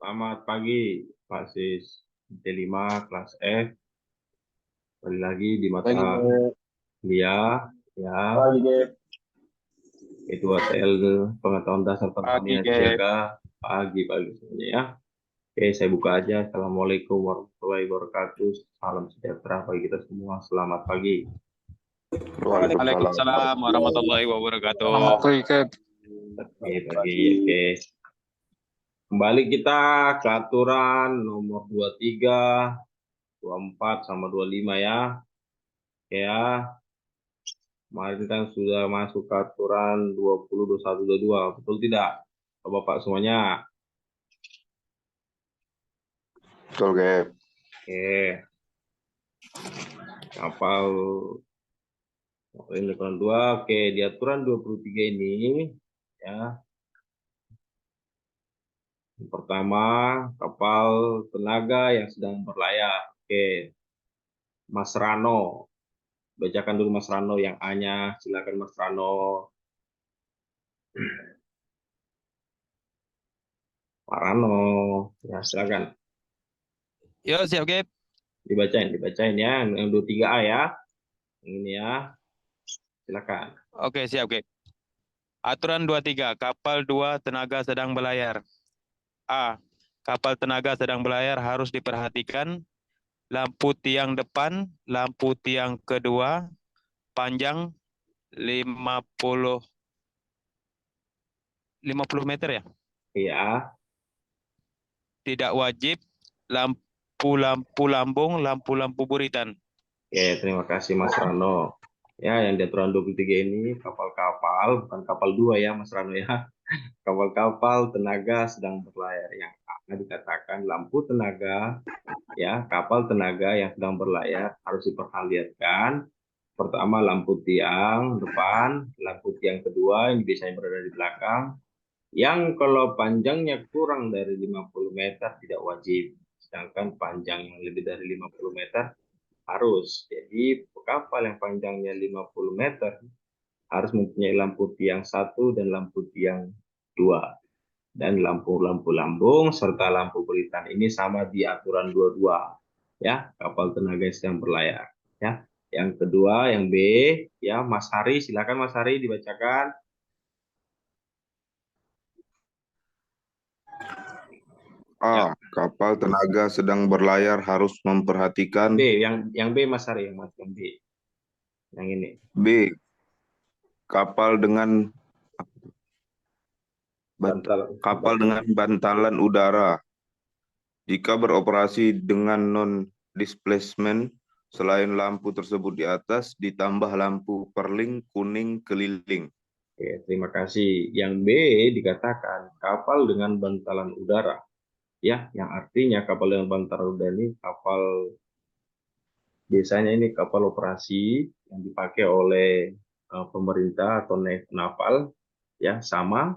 Selamat pagi, Pak Sis. T5 kelas F. Kembali lagi di mata Pagi, Gep. kuliah, ya, Pagi, Gep. itu ATL pengetahuan dasar Pagi, pertanian Gep. siaga pagi semuanya ya. Oke, saya buka aja. Assalamualaikum warahmatullahi wabarakatuh. Salam sejahtera bagi kita semua. Selamat pagi. Waalaikumsalam. Waalaikumsalam warahmatullahi Selamat wabarakatuh. pagi, Gep. Oke, pagi. Oke. Kembali kita ke aturan nomor 23, 24 sama 25 ya. Oke ya. Kemarin kan sudah masuk ke aturan 20, 21, 22, betul tidak? Bapak semuanya. Betul, Gep. Oke, kapal ini aturan 2. Oke, di aturan 23 ini ya. Yang pertama, kapal tenaga yang sedang berlayar. Oke, Mas Rano. Bacakan dulu Mas Rano yang A-nya. Silakan Mas Rano. Pak Rano, ya silakan. Yo, siap, Gep. Dibacain ya. Yang 23A ya. Yang ini ya. Silakan. Oke, siap, Gep. Aturan 23, kapal 2 tenaga sedang berlayar. A. Kapal tenaga sedang berlayar harus diperhatikan lampu tiang depan, lampu tiang kedua, panjang 50 meter ya. Iya. Tidak wajib lampu-lampu lambung, lampu-lampu buritan. Oke, terima kasih Mas Rano. Ya, yang di aturan 23 ini kapal-kapal, bukan kapal 2 ya Mas Rano ya. Kapal-kapal tenaga sedang berlayar yang akan dikatakan lampu tenaga, ya, kapal tenaga yang sedang berlayar harus diperlihatkan. Pertama lampu tiang depan, lampu tiang kedua yang biasanya berada di belakang. Yang kalau panjangnya kurang dari 50 meter tidak wajib. Sedangkan panjang yang lebih dari 50 meter harus. Jadi kapal yang panjangnya 50 meter harus mempunyai lampu tiang 1 dan lampu tiang 2. Dan lampu-lampu lambung serta lampu beritan ini sama di aturan 22. Ya, kapal tenaga yang sedang berlayar. Ya. Yang kedua, yang B, ya Mas Hari, silakan Mas Hari dibacakan. Ya. A. Kapal tenaga sedang berlayar harus memperhatikan. B, yang B Mas Hari, yang B. Yang ini. B. Kapal dengan Bantal. bantalan udara. Jika beroperasi dengan non-displacement, selain lampu tersebut di atas, ditambah lampu perling kuning keliling. Oke, terima kasih. Yang B dikatakan kapal dengan bantalan udara. Ya, yang artinya kapal dengan bantalan udara ini kapal, biasanya ini kapal operasi yang dipakai oleh pemerintah atau naval, ya sama.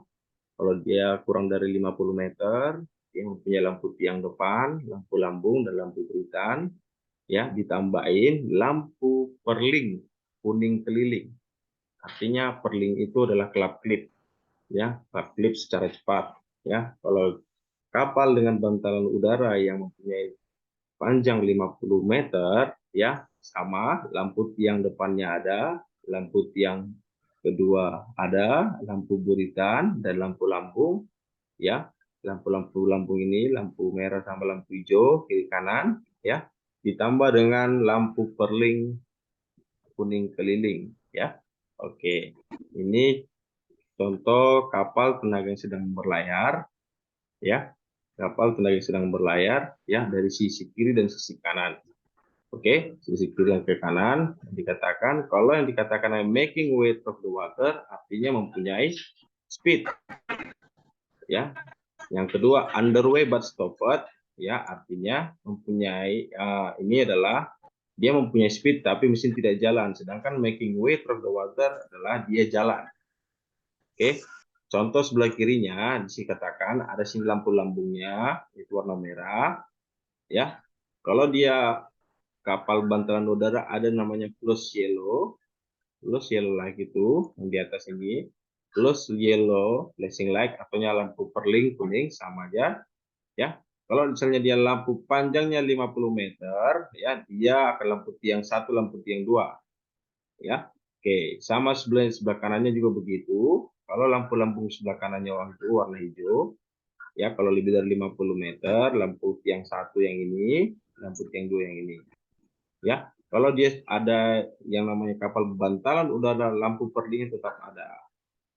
Kalau dia kurang dari 50 meter, dia mempunyai lampu tiang depan, lampu lambung dan lampu buritan, ya ditambahin lampu perling kuning keliling. Artinya perling itu adalah kelap-kelip, ya, kelap-kelip secara cepat, ya. Kalau kapal dengan bantalan udara yang mempunyai panjang 50 meter, ya, sama, lampu tiang depannya ada, lampu tiang kedua ada, lampu buritan dan lampu lambung, ya. Lampu-lampu lambung ini lampu merah sama lampu hijau kiri kanan, ya. Ditambah dengan lampu perling kuning keliling, ya. Oke. Ini contoh kapal tenaga yang sedang berlayar, ya. Kapal tenaga yang sedang berlayar, ya, dari sisi kiri dan sisi kanan. Oke, sisi kiri dan ke kanan dikatakan, kalau yang dikatakan making way of the water artinya mempunyai speed, ya. Yang kedua underway but stopped, ya, artinya mempunyai ini adalah dia mempunyai speed tapi mesin tidak jalan, sedangkan making way of the water adalah dia jalan. Oke, contoh sebelah kirinya dikatakan ada sini lampu lambungnya itu warna merah, ya. Kalau dia kapal bantalan udara ada namanya plus yellow light itu yang di atas ini, plus yellow flashing light atau lampu perling kuning sama aja. Ya, kalau misalnya dia lampu panjangnya 50 meter, ya dia akan lampu tiang satu, lampu tiang dua. Ya, oke, sama sebelah kanannya juga begitu. Kalau lampu lambung sebelah kanannya warna hijau, ya kalau lebih dari 50 meter, lampu tiang satu yang ini, lampu tiang dua yang ini. Ya, kalau dia ada yang namanya kapal berbantalan, udah ada lampu perdingin tetap ada.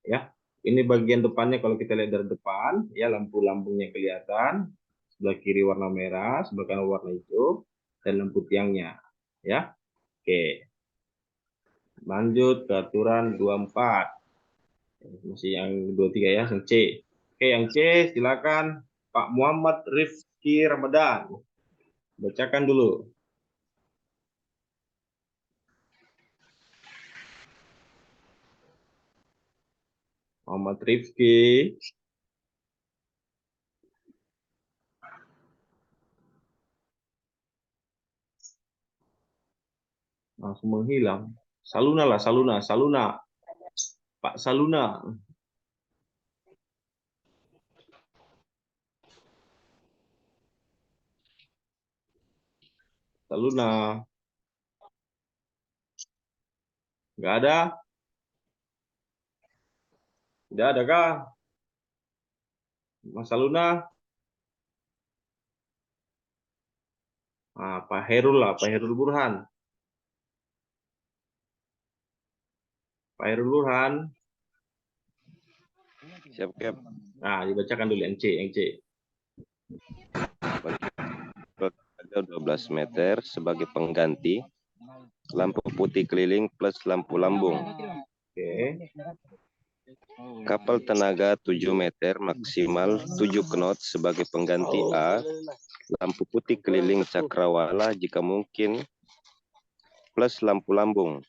Ya, ini bagian depannya kalau kita lihat dari depan, ya lampu lambungnya kelihatan, sebelah kiri warna merah, sebelah kanan warna hijau, dan lampu tiangnya. Ya, oke. Lanjut ke aturan 24. Masih yang 23 ya, yang C. Oke, yang C silakan Pak Muhammad Rifki Ramadan. Bacakan dulu. Muhammad Rifki. Langsung menghilang. Saluna lah, Saluna, Saluna. Pak Saluna. Saluna. Nggak ada? Tidak ada kah? Mas Saluna? Nah, Pak Herul lah, Pak Herul Burhan. Pak Herul Burhan. Siap, Cap. Nah, dibacakan dulu yang C, yang C. Ada 12 meter sebagai pengganti lampu putih keliling plus lampu lambung. Oke. Kapal tenaga 7 meter maksimal 7 knot sebagai pengganti A. Lampu putih keliling cakrawala jika mungkin plus lampu lambung.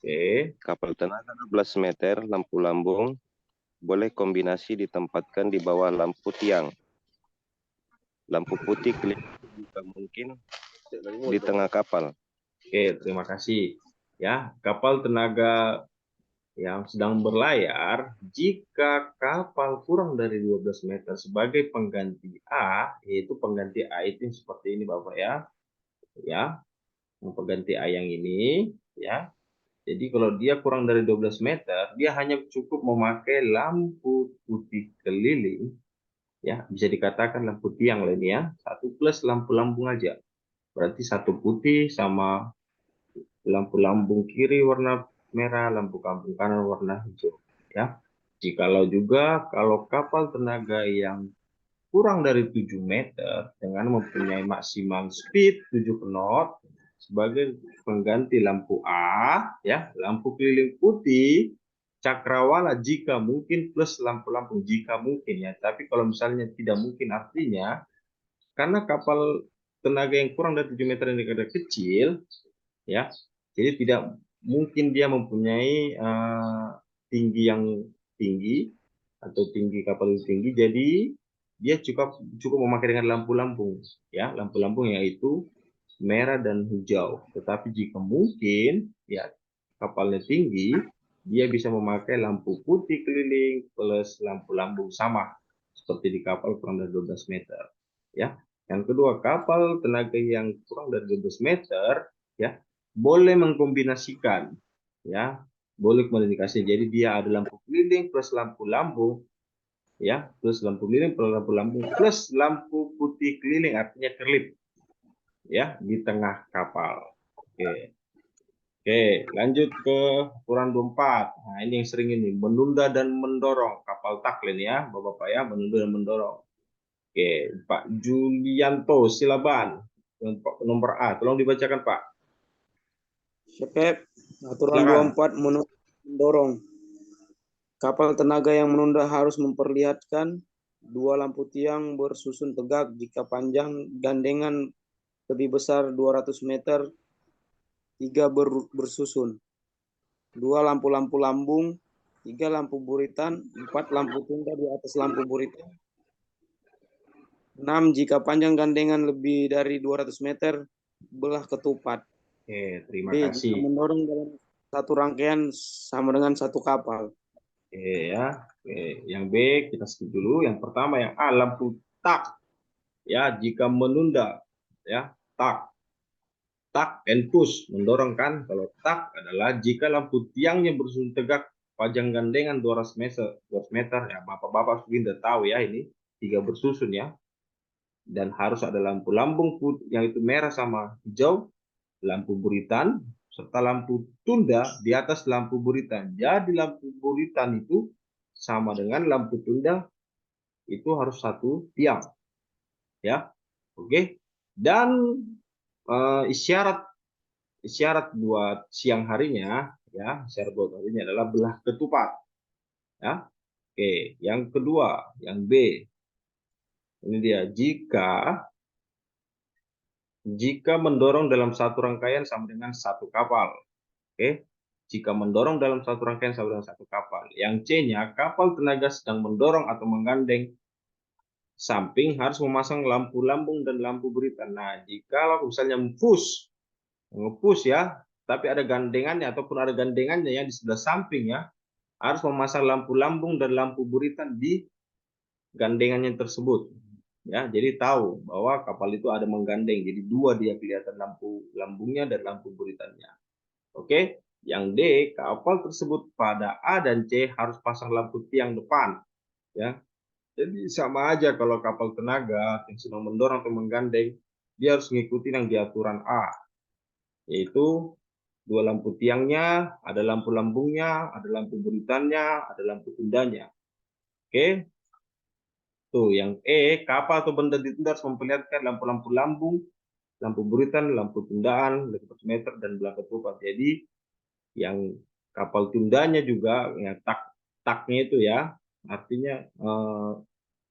Oke. Kapal tenaga 12 meter lampu lambung boleh kombinasi ditempatkan di bawah lampu tiang. Lampu putih keliling jika mungkin di tengah kapal. Oke, terima kasih. Ya, kapal tenaga yang sedang berlayar, jika kapal kurang dari 12 meter sebagai pengganti A, yaitu pengganti A itu seperti ini Bapak ya. Ya, pengganti A yang ini, ya. Jadi kalau dia kurang dari 12 meter, dia hanya cukup memakai lampu putih keliling, ya bisa dikatakan lampu tiang lah ini ya, satu plus lampu lambung aja. Berarti satu putih sama lampu lambung kiri warna merah, lampu lambung kanan warna hijau. Ya, jikalau juga kalau kapal tenaga yang kurang dari 7 meter dengan mempunyai maksimal speed 7 knot sebagai pengganti lampu A, ya lampu keliling putih cakrawala jika mungkin plus lampu lambung jika mungkin ya. Tapi kalau misalnya tidak mungkin artinya karena kapal tenaga yang kurang dari 7 meter ini agak kecil, ya jadi tidak mungkin dia mempunyai tinggi yang tinggi atau tinggi kapal yang tinggi, jadi dia cukup memakai dengan lampu lambung ya, lampu lambung yaitu merah dan hijau. Tetapi jika mungkin ya kapalnya tinggi, dia bisa memakai lampu putih keliling plus lampu lambung sama seperti di kapal kurang dari 12 meter ya. Yang kedua, kapal tenaga yang kurang dari 12 meter ya boleh mengkombinasikan ya, boleh komunikasi. Jadi dia ada lampu keliling plus lampu lambung ya, plus lampu keliling plus lampu lambung plus lampu putih keliling artinya kerlip ya di tengah kapal. Oke. Oke, lanjut ke aturan 24. Nah, ini yang sering ini menunda dan mendorong kapal taklin ya, Bapak-bapak ya, menunda dan mendorong. Oke, Pak Julianto Silaban nomor A, tolong dibacakan Pak. Siap, aturan Silakan. 24 mendorong. Kapal tenaga yang menunda harus memperlihatkan 2 lampu tiang bersusun tegak jika panjang gandengan lebih besar 200 meter, 3 bersusun, 2 lampu-lampu lambung, 3 lampu buritan, 4 lampu tunggal di atas lampu buritan, 6 jika panjang gandengan lebih dari 200 meter, belah ketupat. Oke, terima B. Jika kasih. mendorong dalam satu rangkaian sama dengan satu kapal. Oke ya. Oke, yang B kita skip dulu. Yang pertama yang A lampu tak. ya jika menunda, ya tak and push, mendorong kan. Kalau tak adalah jika lampu tiangnya bersusun tegak panjang gandengan 200 meter, ya bapak-bapak sudah tahu ya, ini 3 bersusun ya, dan harus ada lampu lambung yang itu merah sama hijau, lampu buritan serta lampu tunda di atas lampu buritan. Jadi lampu buritan itu sama dengan lampu tunda, itu harus satu tiang ya. Oke. Dan isyarat buat siang harinya ya, isyarat buat harinya adalah belah ketupat ya. Oke, yang kedua, yang B. Ini dia, jika mendorong dalam satu rangkaian sama dengan satu kapal. Oke. Jika mendorong dalam satu rangkaian sama dengan satu kapal. Yang C-nya, kapal tenaga sedang mendorong atau menggandeng samping harus memasang lampu lambung dan lampu buritan. Nah, jika misalnya nge-push ya, tapi ada gandengannya ataupun ada gandengannya ya di sebelah samping ya, harus memasang lampu lambung dan lampu buritan di gandengannya tersebut. Ya, jadi tahu bahwa kapal itu ada menggandeng. Jadi dua dia kelihatan lampu lambungnya dan lampu buritannya. Oke, yang D, kapal tersebut pada A dan C harus pasang lampu tiang depan. Ya, jadi sama aja kalau kapal tenaga yang sedang mendorong atau menggandeng, dia harus mengikuti yang di aturan A, yaitu dua lampu tiangnya, ada lampu lambungnya, ada lampu buritannya, ada lampu tundanya. Oke. Tuh, yang E, kapal atau benda ditunda harus memperlihatkan lampu-lampu lambung, lampu buritan, lampu tundaan, lampu meter, dan belah ketupat. Jadi, yang kapal tundanya juga, ya, taknya itu ya, artinya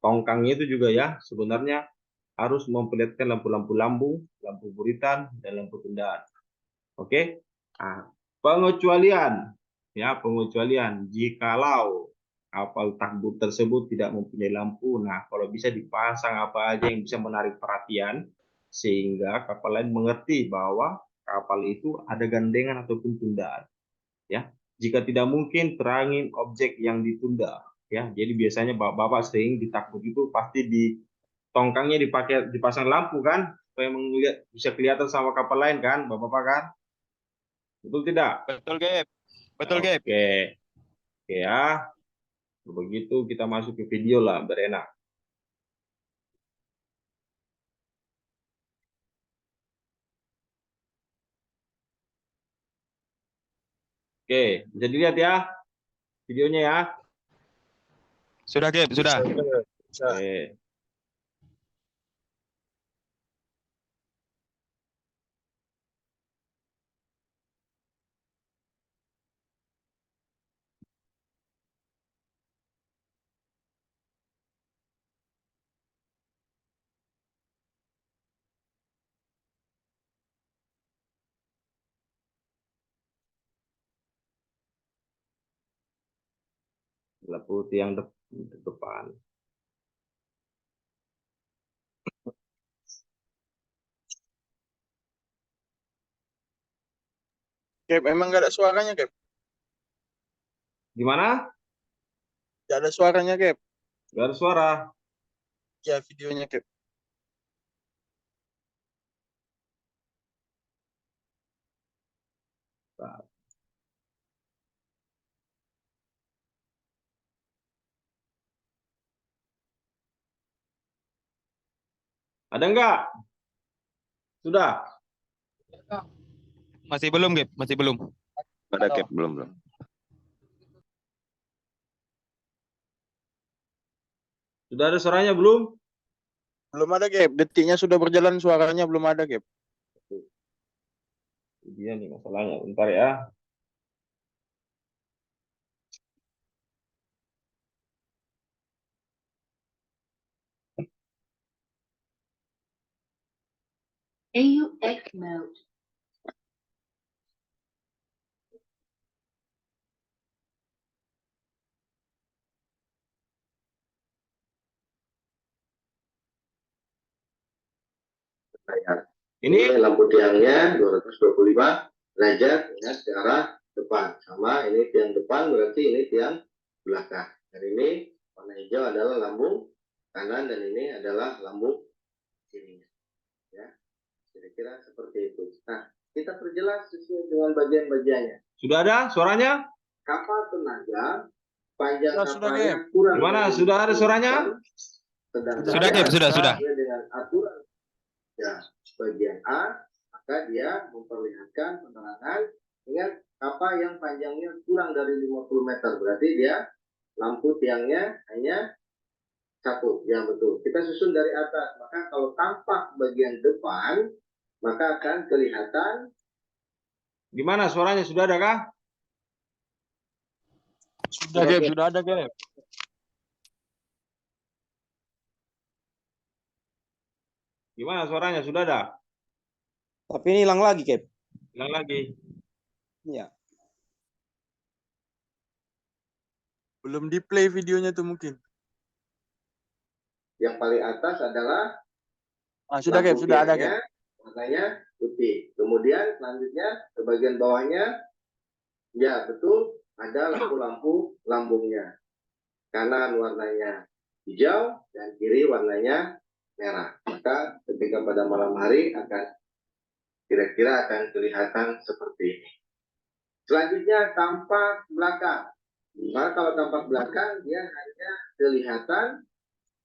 tongkangnya itu juga ya, sebenarnya harus memperlihatkan lampu-lampu lambung, lampu buritan, dan lampu tundaan. Oke. Nah, pengecualian, ya pengecualian jikalau kapal takbut tersebut tidak mempunyai lampu. Nah, kalau bisa dipasang apa aja yang bisa menarik perhatian sehingga kapal lain mengerti bahwa kapal itu ada gandengan ataupun tundaan. Ya, jika tidak mungkin terangin objek yang ditunda. Ya, jadi biasanya bapak sering di takbut itu pasti di tongkangnya dipasang lampu kan, supaya bisa kelihatan sama kapal lain kan, bapak-bapak kan. Betul tidak? Betul, Gap. Betul, Gap. Oke. Oke ya. Begitu kita masuk ke video lah, berenak. Oke, bisa dilihat ya videonya ya. Sudah, Gap, sudah. Oke. Lampu tiang depan. Cap, emang gak ada suaranya, Cap? Gimana? Gak ada suaranya, Cap? Gak ada suara. Ya, videonya, Cap. Nah, ada enggak? Sudah? Masih belum, Gap, masih belum. Ada Cap, belum. Sudah ada suaranya belum? Belum ada, Cap. Detiknya sudah berjalan, suaranya belum ada, Cap. Dia nih masalahnya. Bentar ya. AUX mode. Ini lampu tiangnya 225 derajat ya, ke arah depan. Sama ini tiang depan berarti ini tiang belakang. Dan ini warna hijau adalah lambung kanan dan ini adalah lambung kirinya. Ya, kira-kira seperti itu. Nah, kita perjelas sesuai dengan bagian-bagiannya. Sudah ada suaranya? Kapal tenaga, panjang Sudah, kapalnya Gep. kurang. Gimana? dari Sudah ada 50 suaranya? meter, sedang Sudah, Gep, sudah. sesuai dengan aturan ya bagian A, maka dia memperlihatkan penerangan dengan kapal yang panjangnya kurang dari 50 meter. Berarti dia lampu tiangnya hanya satu. Ya betul. Kita susun dari atas. Maka kalau tampak bagian depan, maka akan kelihatan. Gimana suaranya? Sudah ada kah? Sudah, Gep. Sudah ada, Gep. Gimana suaranya? Sudah ada? Tapi ini hilang lagi, Cap. Bilang lagi. Iya. Belum di play videonya tuh mungkin. Yang paling atas adalah Sudah, Gep. lampu Sudah ada, tiangnya, Gep. warnanya putih. Kemudian selanjutnya ke bagian bawahnya, ya betul, ada lampu-lampu lambungnya. Kanan warnanya hijau dan kiri warnanya merah. Maka ketika pada malam hari akan kira-kira akan kelihatan seperti ini. Selanjutnya tampak belakang. Maka kalau tampak belakang dia hanya kelihatan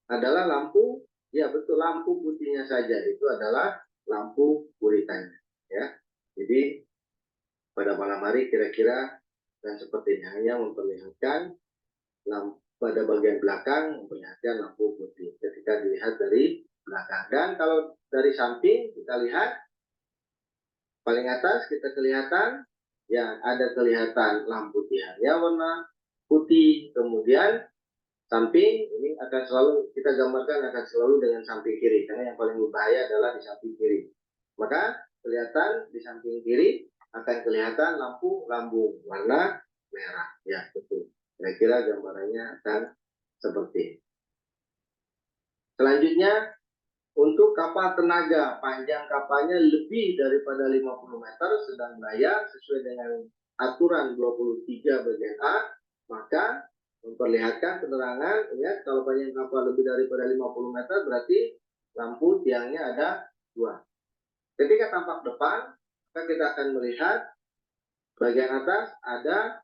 adalah lampu, ya betul, lampu putihnya saja. Itu adalah lampu guritanya. Ya, jadi pada malam hari kira-kira dan seperti ini hanya memperlihatkan lampu pada bagian belakang, memperlihatkan lampu putih ketika dilihat dari belakang. Dan kalau dari samping kita lihat paling atas kita kelihatan ya ada kelihatan lampu tiangnya warna putih. Kemudian samping ini akan selalu kita gambarkan akan selalu dengan samping kiri karena yang paling berbahaya adalah di samping kiri. Maka kelihatan di samping kiri akan kelihatan lampu lambung warna merah. Ya betul. Kira-kira gambarannya akan seperti ini. Selanjutnya untuk kapal tenaga, panjang kapalnya lebih daripada 50 meter sedang berlayar sesuai dengan aturan 23 bagian A, maka memperlihatkan penerangan. Ingat, kalau panjang kapal lebih daripada 50 meter berarti lampu tiangnya ada 2. Ketika tampak depan, maka kita akan melihat bagian atas ada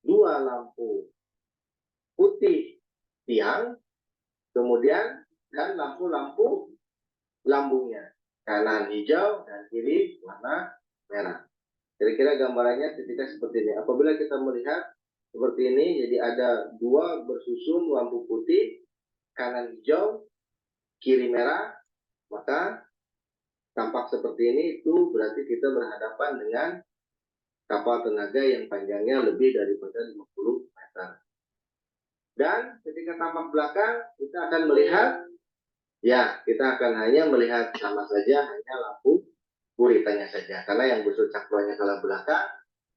2 lampu putih tiang, kemudian dan lampu-lampu lambungnya, kanan hijau dan kiri warna merah. Kira-kira gambarannya ketika seperti ini. Apabila kita melihat seperti ini, jadi ada 2 bersusun lampu putih, kanan hijau, kiri merah, maka tampak seperti ini. Itu berarti kita berhadapan dengan kapal tenaga yang panjangnya lebih daripada 50 meter. Dan ketika tampak belakang, kita akan melihat, ya kita akan hanya melihat sama saja hanya lampu guritanya saja. Karena yang busur cakronya ke belakang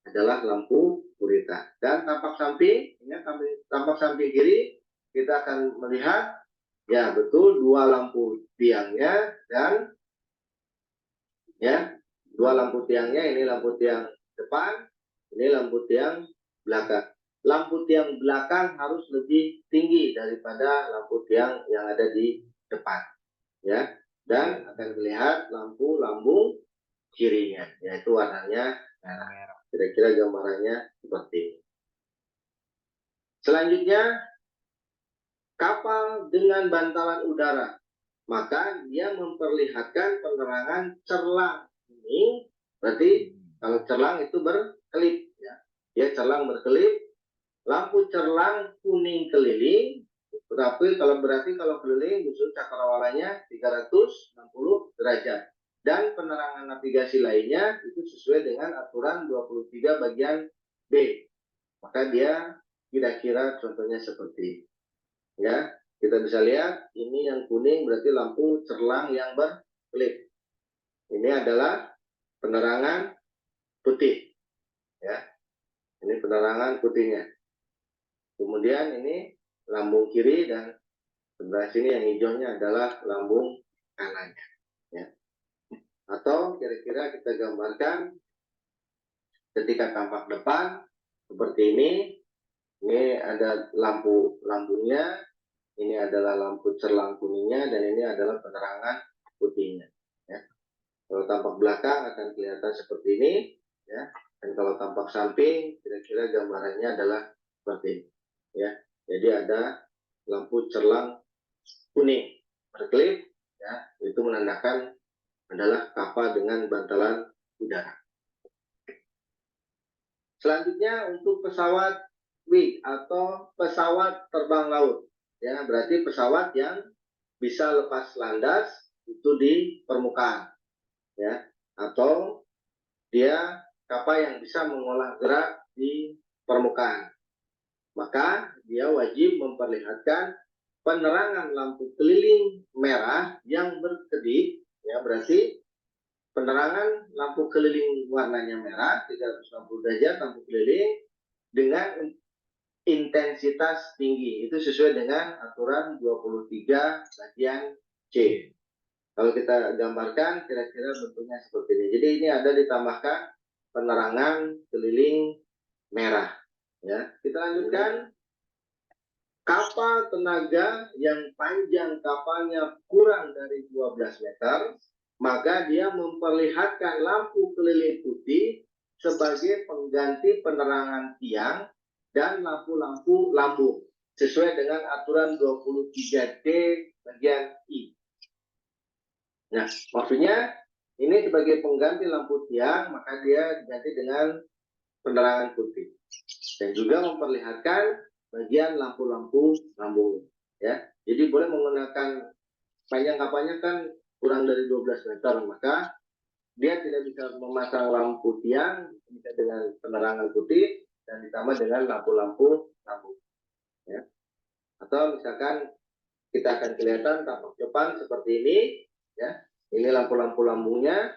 adalah lampu gurita. Dan tampak samping, ya, tampak samping kiri, kita akan melihat, ya betul, 2 lampu tiangnya dan ya 2 lampu tiangnya. Ini lampu tiang depan, ini lampu tiang belakang. Lampu tiang belakang harus lebih tinggi daripada lampu tiang yang ada di depan, ya. Dan akan terlihat lampu lambung kirinya, yaitu warnanya merah. Kira-kira gambarannya seperti ini. Selanjutnya, kapal dengan bantalan udara, maka dia memperlihatkan penerangan cerlang. Ini berarti kalau cerlang itu berkelip, ya. Dia cerlang berkelip. Lampu cerlang kuning keliling, tapi berarti kalau keliling busur cakrawalanya 360 derajat. Dan penerangan navigasi lainnya itu sesuai dengan aturan 23 bagian B. Maka dia kira-kira contohnya seperti ini. Ya, kita bisa lihat ini yang kuning berarti lampu cerlang yang berkelip. Ini adalah penerangan putih. Ya. Ini penerangan putihnya. Kemudian ini lambung kiri dan sebelah sini yang hijaunya adalah lambung kanannya. Ya. Atau kira-kira kita gambarkan ketika tampak depan seperti ini. Ini ada lampu lambungnya, ini adalah lampu cerlang kuningnya, dan ini adalah penerangan putihnya. Ya. Kalau tampak belakang akan kelihatan seperti ini, ya. Dan kalau tampak samping, kira-kira gambarannya adalah seperti ini. Ya. Jadi ada lampu cerlang kuning berkelip, ya, itu menandakan adalah kapal dengan bantalan udara. Selanjutnya untuk pesawat wing atau pesawat terbang laut, ya, berarti pesawat yang bisa lepas landas itu di permukaan, ya, atau dia kapal yang bisa mengolah gerak di permukaan. Maka dia wajib memperlihatkan penerangan lampu keliling merah yang berkedip, ya, berarti penerangan lampu keliling warnanya merah 360 derajat lampu keliling dengan intensitas tinggi. Itu sesuai dengan aturan 23 bagian C. Kalau kita gambarkan kira-kira bentuknya seperti ini. Jadi ini ada ditambahkan penerangan keliling merah. Ya, kita lanjutkan. Kapal tenaga yang panjang kapalnya kurang dari 12 meter, maka dia memperlihatkan lampu keliling putih sebagai pengganti penerangan tiang dan lampu-lampu lambung sesuai dengan aturan 23D bagian I. Nah, maksudnya ini sebagai pengganti lampu tiang, maka dia diganti dengan penerangan putih dan juga memperlihatkan bagian lampu-lampu lambung, ya. Jadi boleh menggunakan panjang kapalnya kan kurang dari 12 meter, maka dia tidak bisa memasang lampu tiang, bisa dengan penerangan putih dan ditambah dengan lampu-lampu lambung, ya. Atau misalkan kita akan kelihatan tampak depan seperti ini, ya. Ini lampu-lampu lambungnya,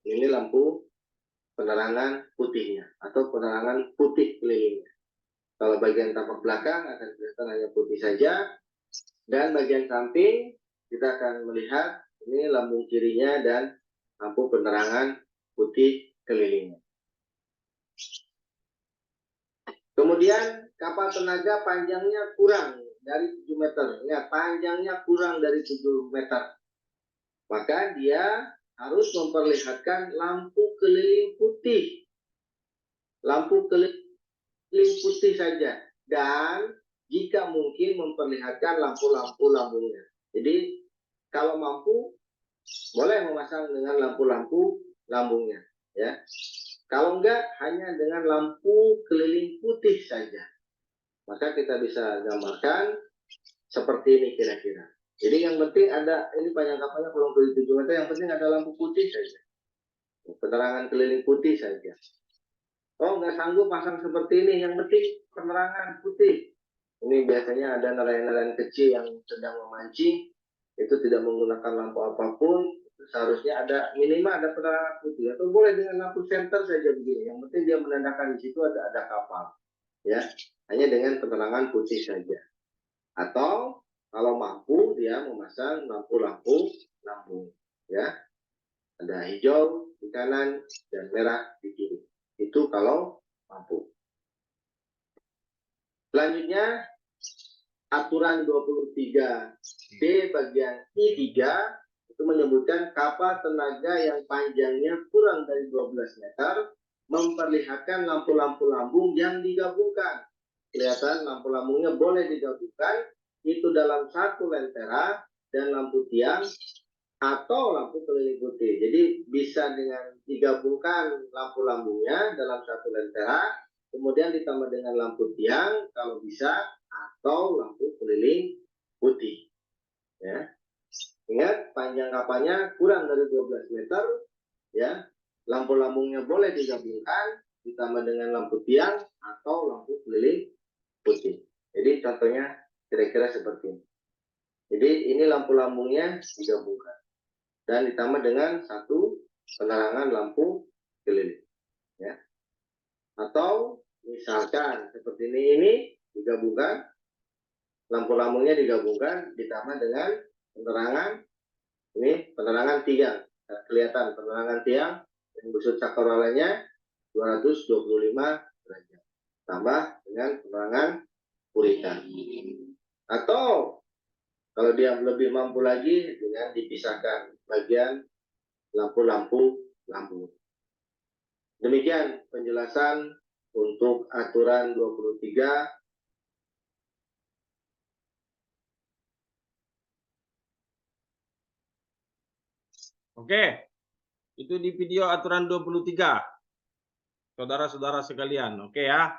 ini lampu penerangan putihnya atau penerangan putih kelilingnya. Kalau bagian tampak belakang akan kelihatan hanya putih saja, dan bagian samping kita akan melihat ini lambung kirinya dan lampu penerangan putih kelilingnya. Kemudian kapal tenaga panjangnya kurang dari 7 meter. Ya, panjangnya kurang dari 7 meter. Maka dia harus memperlihatkan lampu keliling putih. Lampu keliling putih saja. Dan jika mungkin memperlihatkan lampu-lampu lambungnya. Jadi kalau mampu boleh memasang dengan lampu-lampu lambungnya, ya. Kalau enggak hanya dengan lampu keliling putih saja. Maka kita bisa gambarkan seperti ini kira-kira. Jadi yang penting ada, ini panjang kapalnya kurang dari 7 meter, yang penting ada lampu putih saja. Penerangan keliling putih saja. Oh, nggak sanggup pasang seperti ini, yang penting penerangan putih. Ini biasanya ada nelayan-nelayan kecil yang sedang memancing, itu tidak menggunakan lampu apapun, seharusnya ada minimal ada penerangan putih, atau boleh dengan lampu senter saja begini. Yang penting dia menandakan di situ ada kapal, ya, hanya dengan penerangan putih saja. Atau kalau mampu dia memasang lampu-lampu lambung, ya, ada hijau di kanan dan merah di kiri. Itu kalau mampu. Selanjutnya aturan 23D bagian I3 itu menyebutkan kapal tenaga yang panjangnya kurang dari 12 meter memperlihatkan lampu-lampu lambung yang digabungkan. Kelihatan lampu lambungnya boleh digabungkan itu dalam satu lentera dan lampu tiang atau lampu keliling putih. Jadi bisa dengan digabungkan lampu lambungnya dalam satu lentera, kemudian ditambah dengan lampu tiang kalau bisa, atau lampu keliling putih. Ya. Ingat panjang kapalnya kurang dari 12 meter, ya. Lampu lambungnya boleh digabungkan ditambah dengan lampu tiang atau lampu keliling putih. Jadi contohnya kira-kira seperti ini. Jadi ini lampu lambungnya digabungkan dan ditambah dengan satu penerangan lampu keliling, ya. Atau misalkan seperti ini digabungkan, lampu lambungnya digabungkan ditambah dengan penerangan, ini penerangan tiang, kelihatan penerangan tiang yang busur cakrowalanya 225 derajat tambah dengan penerangan puritan. Atau Kalau dia lebih mampu lagi dengan dipisahkan bagian lampu-lampu. Demikian penjelasan untuk aturan 23. Oke, itu di video aturan 23. Saudara-saudara sekalian, oke ya.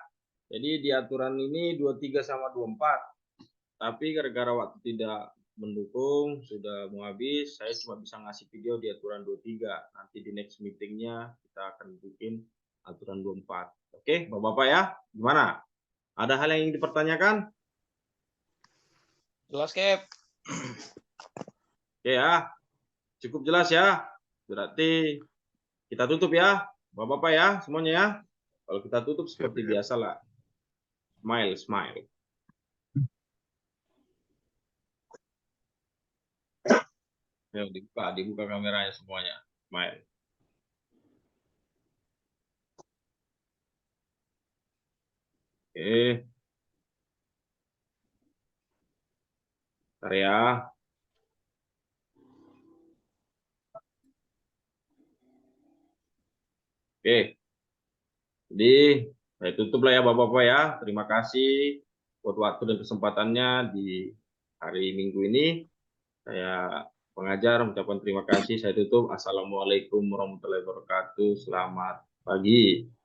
Jadi di aturan ini 23 sama 24. Tapi gara-gara waktu tidak mendukung, sudah mau habis, saya cuma bisa ngasih video di aturan 23. Nanti di next meetingnya kita akan bikin aturan 24. Oke, Bapak-Bapak ya, gimana? Ada hal yang ingin dipertanyakan? Jelas, Kep. Oke ya, cukup jelas ya. Berarti kita tutup ya, Bapak-Bapak ya, semuanya ya. Kalau kita tutup seperti biasa lah. Smile. Ya, dibuka kameranya semuanya. Smile. Oke. Bentar ya. Oke. Jadi, saya tutup lah ya Bapak-Bapak ya. Terima kasih buat waktu dan kesempatannya di hari Minggu ini. Saya pengajar mengucapkan terima kasih. Saya tutup. Assalamualaikum warahmatullahi wabarakatuh. Selamat pagi.